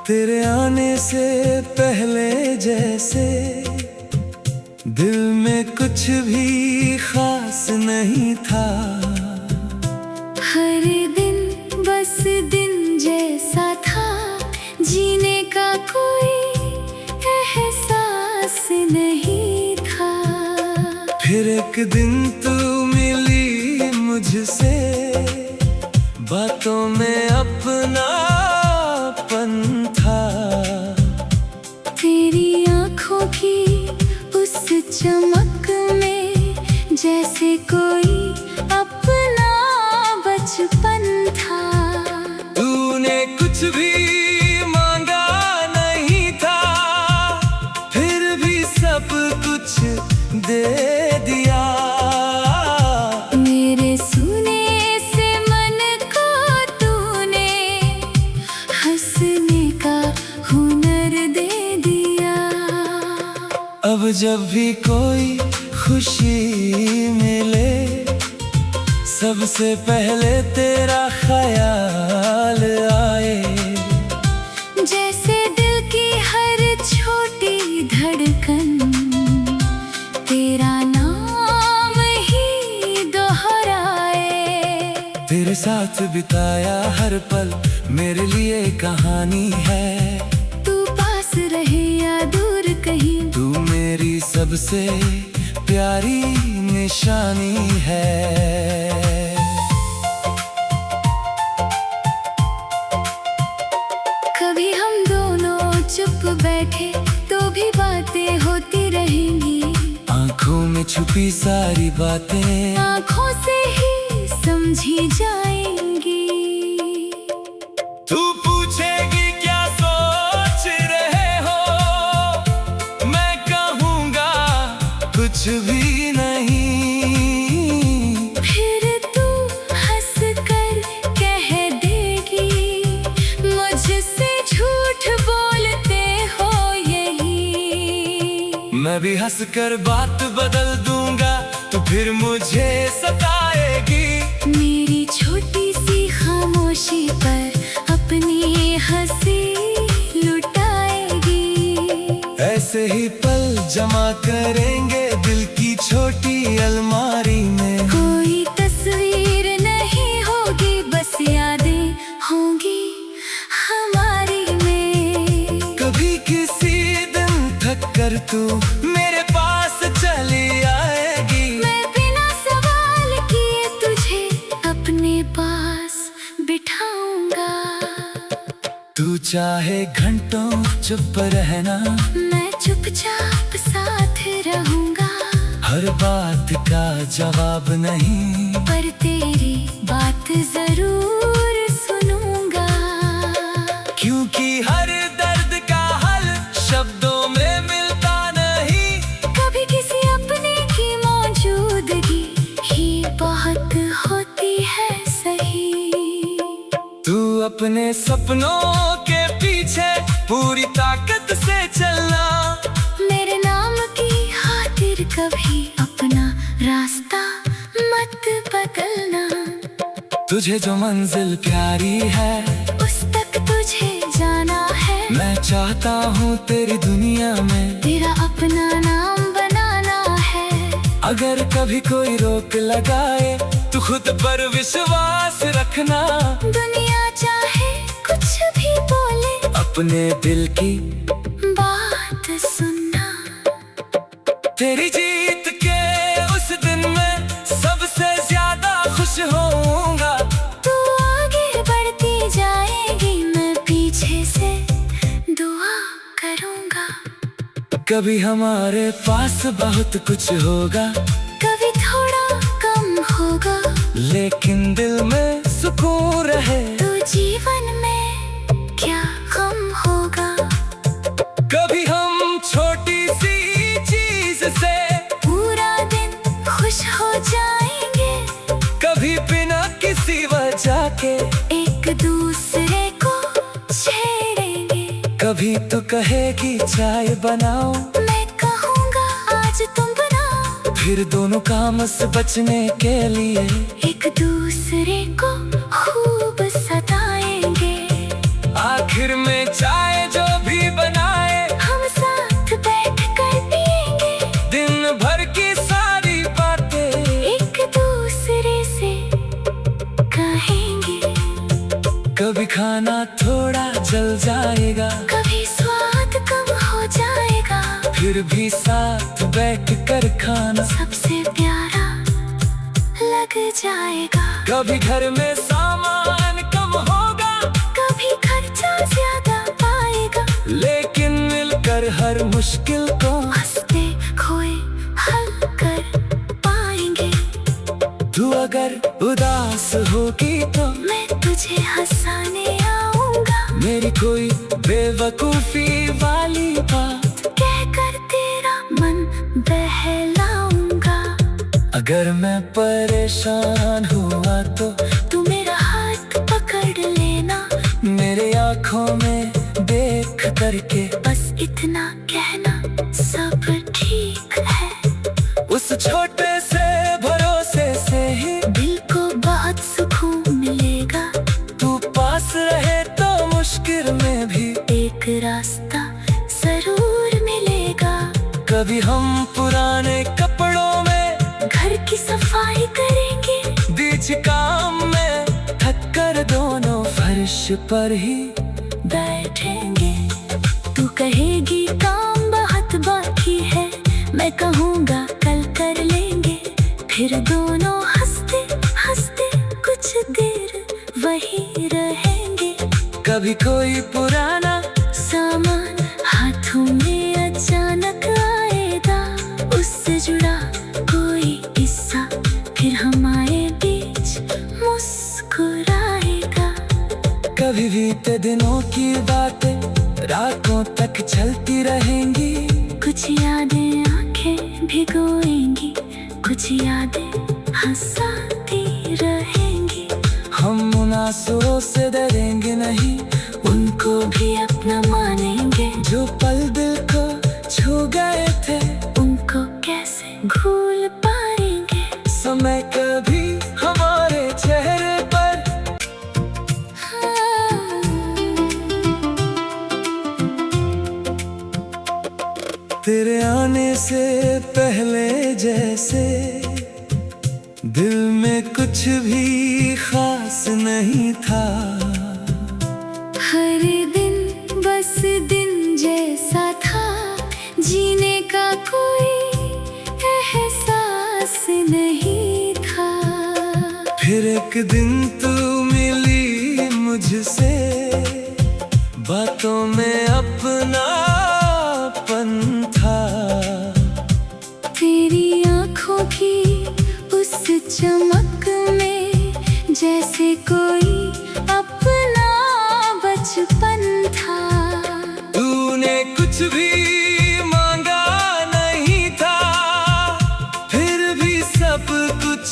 तेरे आने से पहले जैसे दिल में कुछ भी खास नहीं था। हर दिन बस दिन जैसा था, जीने का कोई एहसास नहीं था। फिर एक दिन तू मिली मुझसे, बातों में अपनापन था। तेरी आँखों की उस चमक में जैसे कोई अपना बचपन था। तूने कुछ भी मांगा नहीं था, फिर भी सब कुछ दे दिया। मेरे सुने से मन को तूने हंसने का हुनर दे दिया। अब जब भी कोई खुशी मिले, सबसे पहले तेरा ख्याल आए। जैसे दिल की हर छोटी धड़कन तेरा नाम ही दोहराए। तेरे साथ बिताया हर पल मेरे लिए कहानी है। तू पास रहे या दूर कहीं, तू मेरी सबसे प्यारी निशानी है। कभी हम दोनों चुप बैठे तो भी बातें होती रहेंगी। आँखों में छुपी सारी बातें आँखों से ही समझी जाएंगी। तू पूछेगी क्या सोच रहे हो, मैं कहूँगा कुछ भी नहीं। फिर तू हंस कर कह देगी, मुझसे झूठ बोलते हो यही। मैं भी हंस कर बात बदल दूंगा, तो फिर मुझे सताएगी। मेरी छोटी सी खामोशी पर अपनी हंसी लुटाएगी। ऐसे ही पल जमा करेंगे दिल की छोटी अलमारी में। कोई तस्वीर नहीं होगी, बस यादें होंगी हमारी में। कभी किसी दिन थक कर तू मेरे पास चली आएगी। मैं बिना सवाल किए तुझे अपने पास बिठाऊंगा। तू चाहे घंटों चुप रहना, मैं चुपचाप साथ रहूंगा। हर बात का जवाब नहीं, पर तेरी बात जरूर सुनूंगा। क्योंकि हर दर्द का हल शब्दों में मिलता नहीं। कभी किसी अपने की मौजूदगी ही बहुत होती है सही। तू अपने सपनों के पीछे पूरी ताकत से चलना। मेरे नाम की खातिर कभी अपना रास्ता मत बदलना। तुझे जो मंजिल प्यारी है, उस तक तुझे जाना है। मैं चाहता हूँ तेरी दुनिया में तेरा अपना नाम बनाना है। अगर कभी कोई रोक लगाए, तू खुद पर विश्वास रखना। दुनिया चाहे कुछ भी बोले, अपने दिल की बात सुनना। तेरी जीत के उस दिन मैं सबसे ज्यादा खुश होऊंगा। तू आगे बढ़ती जाएगी, मैं पीछे से दुआ करूंगा। कभी हमारे पास बहुत कुछ होगा, कभी थोड़ा कम होगा, लेकिन दिल में सुकून रहे। तो जीवन में क्या गम होगा। कभी हम छोटी सी चीज से पूरा दिन खुश हो जाएंगे। कभी बिना किसी वजह के एक दूसरे को छेड़ेंगे। कभी तो कहेगी चाय बनाओ, मैं कहूँगा आज तुम बनाओ। फिर दोनों काम से बचने के लिए एक दूसरे को खूब सताएंगे। आखिर में चाय कभी खाना थोड़ा जल जाएगा, कभी स्वाद कम हो जाएगा, फिर भी साथ बैठ कर खाना सबसे प्यारा लग जाएगा। कभी घर में सामान कम होगा, कभी खर्चा ज्यादा आएगा, लेकिन मिलकर हर मुश्किल को हंसते खोए हल कर पाएंगे। तू अगर उदास होगी तो मैं तुझे हंसाने आऊंगा, मेरी कोई बेवकूफी वाली बात कहकर तेरा मन बहलाऊंगा। अगर मैं परेशान हुआ तो तू मेरा हाथ पकड़ लेना, मेरे आँखों में देख करके बस इतना कहना सब ठीक है। उस छोटे से भरोसे से ही दिल को बहुत सुकून मिलेगा, तू पास रहे तो मुश्किल में भी एक रास्ता जरूर मिलेगा। कभी हम पुराने कपड़ों में घर की सफाई करेंगे, बीच काम में थक कर दोनों फर्श पर ही बैठेंगे। तू कहेगी काम बहुत बाकी है, मैं कहूँगा कल कर लेंगे, फिर दोनों हंसते हंसते कुछ देर वही रहेंगे। कभी कोई पुराना सामान हाथों में अचानक आएगा, उससे जुड़ा कोई किस्सा फिर हमारे बीच मुस्कुराएगा। कभी बीते दिनों की बातें रातों तक चलती रहेंगी, कुछ यादें आंखें भिगोएंगी, कुछ यादें हंसाती रहेंगी। हम उन आंसुओं से डरेंगे नहीं, उनको भी अपना मानेंगे, जो पल दिल को छू गए थे उनको कैसे भूल पाएंगे। समय कभी हमारे चेहरे पर तेरे आने से पहले जैसे दिल में कुछ भी खास नहीं था। हर दिन बस दिन जैसा था, जीने का कोई एहसास नहीं था। फिर एक दिन तू मिली मुझसे, बातों में अपनापन था। तेरी आँखों की उस चमक में जैसे कोई अपना बचपन था। तूने कुछ भी मांगा नहीं था, फिर भी सब कुछ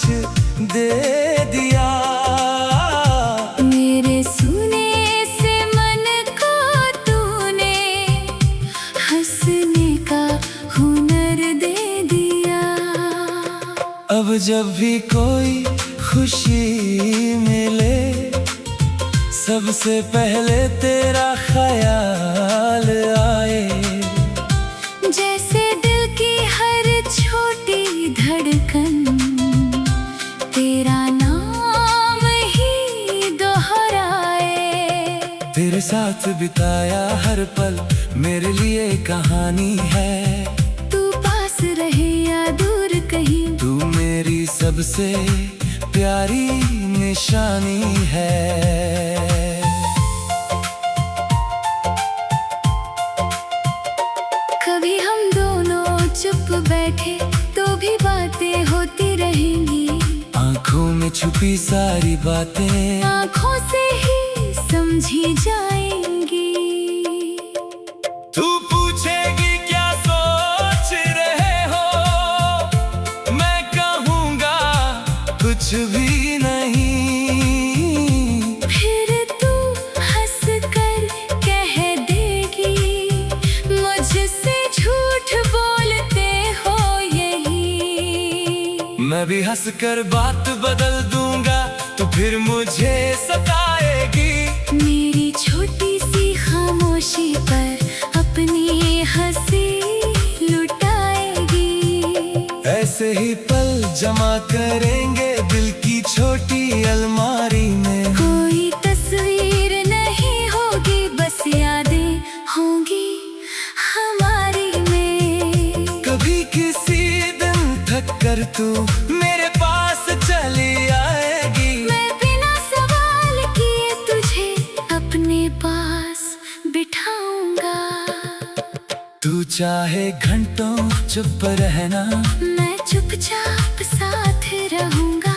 दे दिया। मेरे सुने से मन को तूने हंसने का हुनर दे दिया। अब जब भी कोई खुशी मिले, सबसे पहले तेरा ख्याल आए। जैसे दिल की हर छोटी धड़कन तेरा नाम ही दोहराए। तेरे साथ बिताया हर पल मेरे लिए कहानी है। तू पास रहे या दूर कहीं, तू मेरी सबसे प्यारी निशानी है। कभी हम दोनों चुप बैठे तो भी बातें होती रहेंगी, आँखों में छुपी सारी बातें आँखों से ही समझी जाएंगी। तू पूछेगी क्या सोच रहे हो, मैं कहूँगा कुछ भी नहीं। फिर तू हंस कर कह देगी, मुझसे झूठ बोलते हो यही। मैं भी हंस कर बात बदल दूंगा, तो फिर मुझे सताएगी। मेरी छोटी सी खामोशी पर अपनी हंसी लुटाएगी। ऐसे ही पल जमा करेंगे दिल की छोटी अलमारी में। कोई तस्वीर तू मेरे पास चली आएगी। मैं बिना सवाल किए तुझे अपने पास बिठाऊंगा। तू चाहे घंटों चुप रहना, मैं चुपचाप साथ रहूंगा।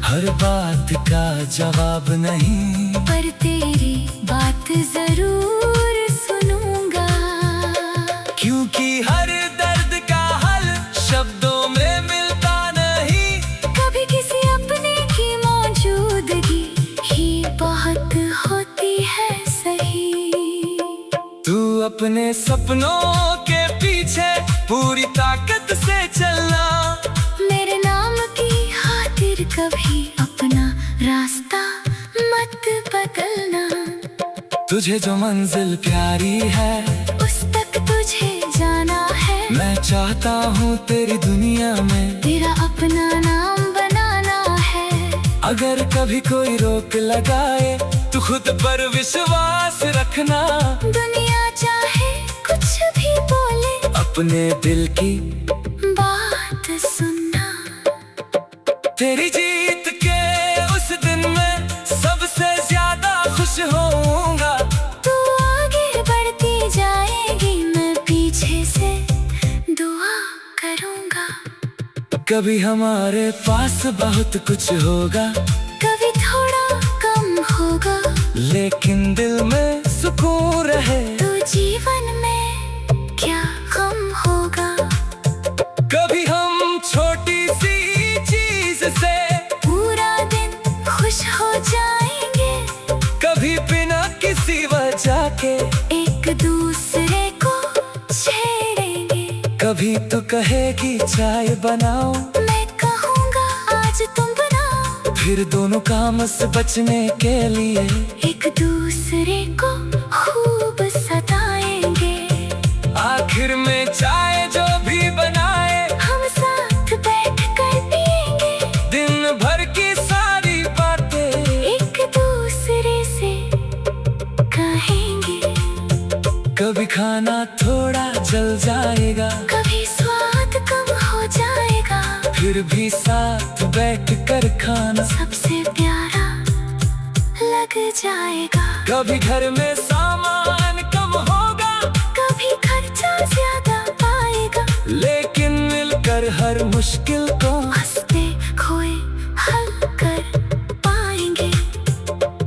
हर बात का जवाब नहीं, पर तेरी बात जरूर सुनूंगा। क्योंकि हर दर्द का हल शब्दों में मिलता नहीं। कभी किसी अपने की मौजूदगी ही बहुत होती है सही। तू अपने सपनों के पीछे पूरी ताकत से चलना। मेरे नाम की खातिर कभी अपना रास्ता मत बदलना। तुझे जो मंजिल प्यारी है उस तक तुझे जाना है। मैं चाहता हूँ तेरी दुनिया में तेरा अपना नाम बनाना है। अगर कभी कोई रोक लगाए तो खुद पर विश्वास रखना। दुनिया चाहे कुछ भी बोले, अपने दिल की बात सुनना। तेरी जीत के उस दिन में सबसे ज्यादा खुश होऊंगा। तू आगे बढ़ती जाएगी, मैं पीछे से दुआ करूंगा। कभी हमारे पास बहुत कुछ होगा, कभी थोड़ा कम होगा, लेकिन दिल में सुकून रहे। तो जीवन में क्या गम होगा। कभी हम छोटी सी चीज से पूरा दिन खुश हो जाएंगे। कभी बिना किसी वजह के एक दूसरे को छेड़ेंगे। कभी तो कहेगी चाय बनाओ, मैं कहूँगा आज तुम बनाओ। फिर दोनों काम से बचने के लिए एक दूसरे को खूब सताएंगे। आखिर में चाय जो भी बनाए हम साथ बैठ कर पिएंगे। दिन भर की सारी बातें एक दूसरे से कहेंगे। कभी खाना थोड़ा जल जाएगा, कभी स्वाद कम हो जाएगा, फिर भी साथ बैठ कर खाना सबसे प्यारा लग जाएगा। कभी घर में सामान कम होगा, कभी खर्चा ज्यादा आएगा, लेकिन मिलकर हर मुश्किल को हंसते खोए हल कर पाएंगे।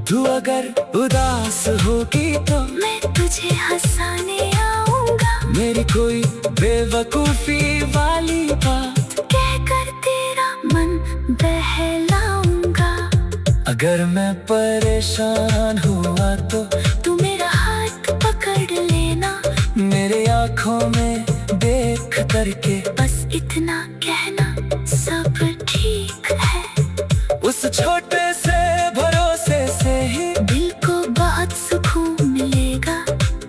तू अगर उदास होगी तो मैं तुझे हंसाने आऊंगा। मेरी कोई बेवकूफी वाली बात कहकर तेरा मन बहलाऊंगा। अगर मैं परेशान हुआ तो तू मेरा हाथ पकड़ लेना। मेरे आँखों में देख करके बस इतना कहना सब ठीक है। उस छोटे से भरोसे से ही दिल को बहुत सुकून मिलेगा।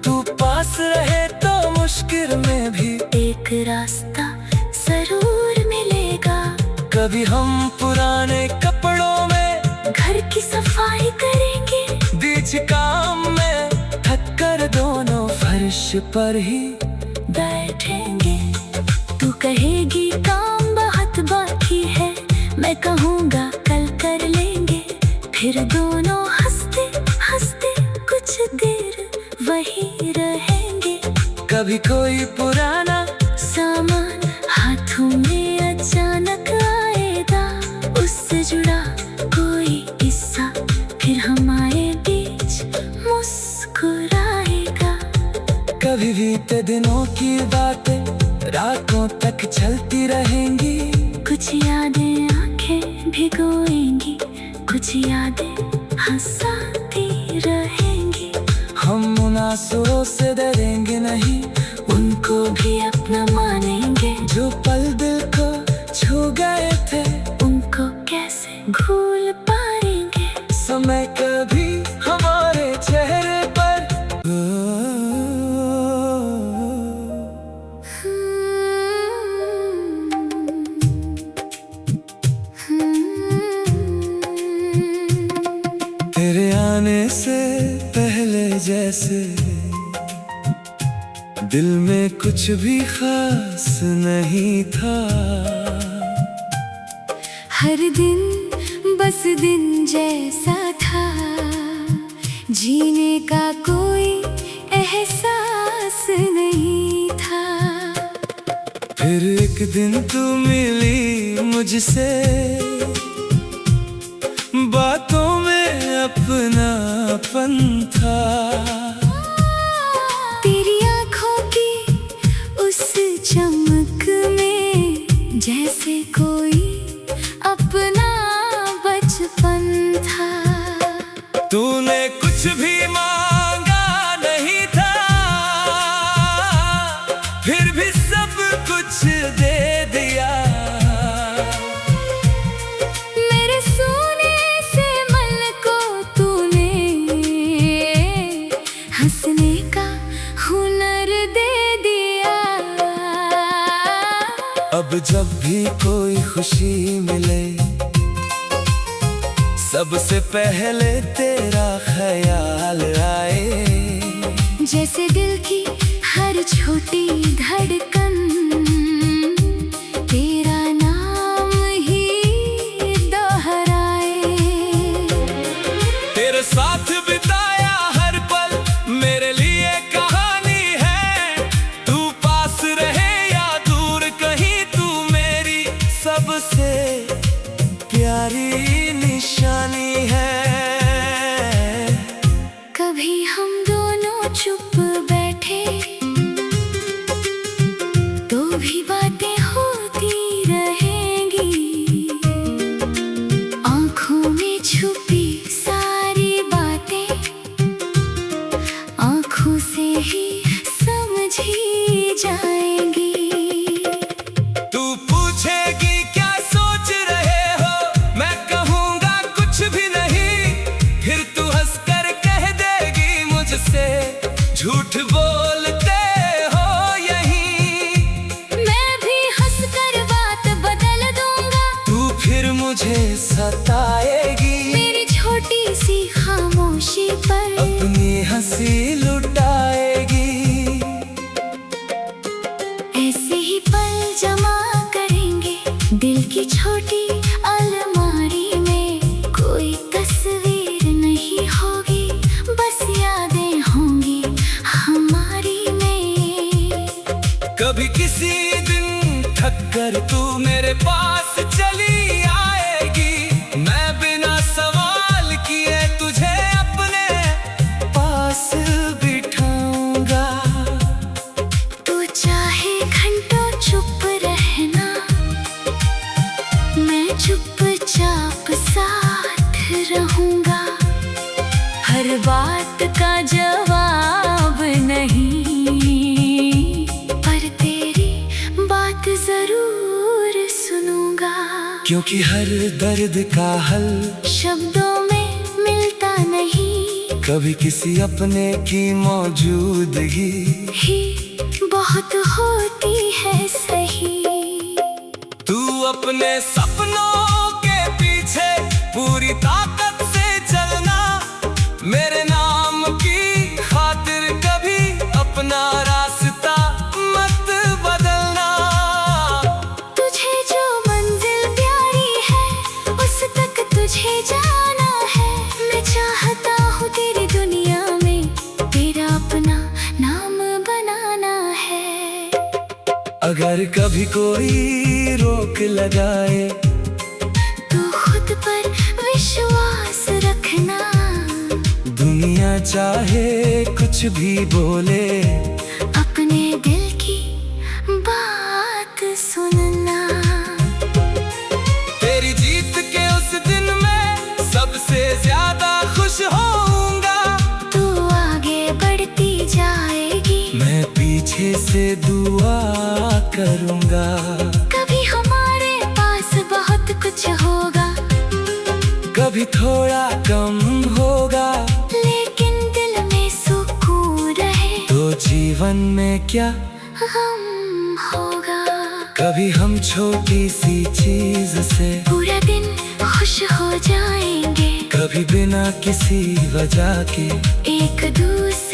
तू पास रहे तो मुश्किल में भी एक रास्ता जरूर मिलेगा। कभी हम पुराने कपड़ों में घर की सफाई करेंगे। बीच काम में थक कर दोनों फर्श पर ही बैठेंगे। तू कहेगी काम बहुत बाकी है, मैं कहूँगा कल कर लेंगे। फिर दोनों हंसते हंसते कुछ देर वही रहेंगे। कभी कोई पुराना सामान हाथों में अचानक आएगा, उससे जुड़ा कोई किस्सा फिर हमारे बीच मुस्कुराएगा। कभी बीते दिनों की बातें रातों तक चलती रहेंगी। कुछ यादें आंखें भिगोएंगी, कुछ यादें हंसाती रहेंगी। हम उन आंसुओं से डरेंगे नहीं, उनको भी अपना मानेंगे। जो पल दिल को छू गए थे उनको कैसे भूल पाएंगे। समय कभी हमारे चेहरे पर तेरे आने से पहले जैसे दिल में कुछ भी खास नहीं था। हर दिन बस दिन जैसा था, जीने का कोई एहसास नहीं था। फिर एक दिन तू मिली मुझसे, बातों में अपनापन था। तेरी आँखों की उस चमक में जैसे कोई अपना बचपन था। तूने कुछ भी मांगा नहीं था, फिर भी सब कुछ दे दिया। मेरे सोने से मन को तूने हंसने का हुनर दे दिया। अब जब भी कोई खुशी मिले, सबसे पहले तेरा ख्याल आए। जैसे दिल की हर छोटी धड़कन तेरा नाम ही दोहराए। तेरे साथ बिताया हर पल मेरे लिए कहानी है। तू पास रहे या दूर कहीं, तू मेरी सबसे प्यारी निशानी है। कभी हम दोनों चुप बैठे तो भी बातें होती रहेंगी। आँखों में छुपी सारी बातें आँखों से ही समझी जाएंगी। तू पूछेगी क्या सोच रहे हो, मैं कहूँगा कुछ भी नहीं। फिर तू हंसकर कह देगी मुझसे, झूठ बोलते हो यहीं। मैं भी हंसकर बात बदल दूंगा, तू फिर मुझे सताएगी। मेरी छोटी सी खामोशी पर अपनी हंसी लुटाएगी। ऐसे ही पल जमा करेंगे दिल की छोटी अलमारी में। कोई तस्वीर नहीं होगी, बस यादें होंगी हमारी में। कभी किसी दिन थक कर तू मेरे पास चली आएगी। मैं बिना सवाल किए तुझे अपने पास बिठाऊंगा। तू चाहे घंटों चुप रहना, मैं चुपचाप साथ रहूंगा। हर बात का जवाब नहीं, पर तेरी बात जरूर सुनूंगा। क्योंकि हर दर्द का हल शब्दों में मिलता नहीं, कभी किसी अपने की मौजूदगी ही बहुत होती है सही। तू अपने सपनों के पीछे पूरी ताकत से चलना। मेरे नाम की खातिर कभी अपना रास्ता मत बदलना। तुझे जो मंजिल प्यारी है उस तक तुझे जाना है। मैं चाहता हूँ तेरी दुनिया में तेरा अपना नाम बनाना है। अगर कभी कोई रोक लगाए, तू खुद पर विश्वास रखना। दुनिया चाहे कुछ भी बोले, अपने दिल की बात सुनना। तेरी जीत के उस दिन मैं सबसे ज्यादा खुश होऊंगा। तू आगे बढ़ती जाएगी, मैं पीछे से दुआ करूंगा। कभी हमारे पास बहुत कुछ होगा, कभी थोड़ा कम होगा, लेकिन दिल में सुकून रहे तो जीवन में क्या गम होगा। कभी हम छोटी सी चीज से पूरा दिन खुश हो जाएंगे, कभी बिना किसी वजह के एक दूसरे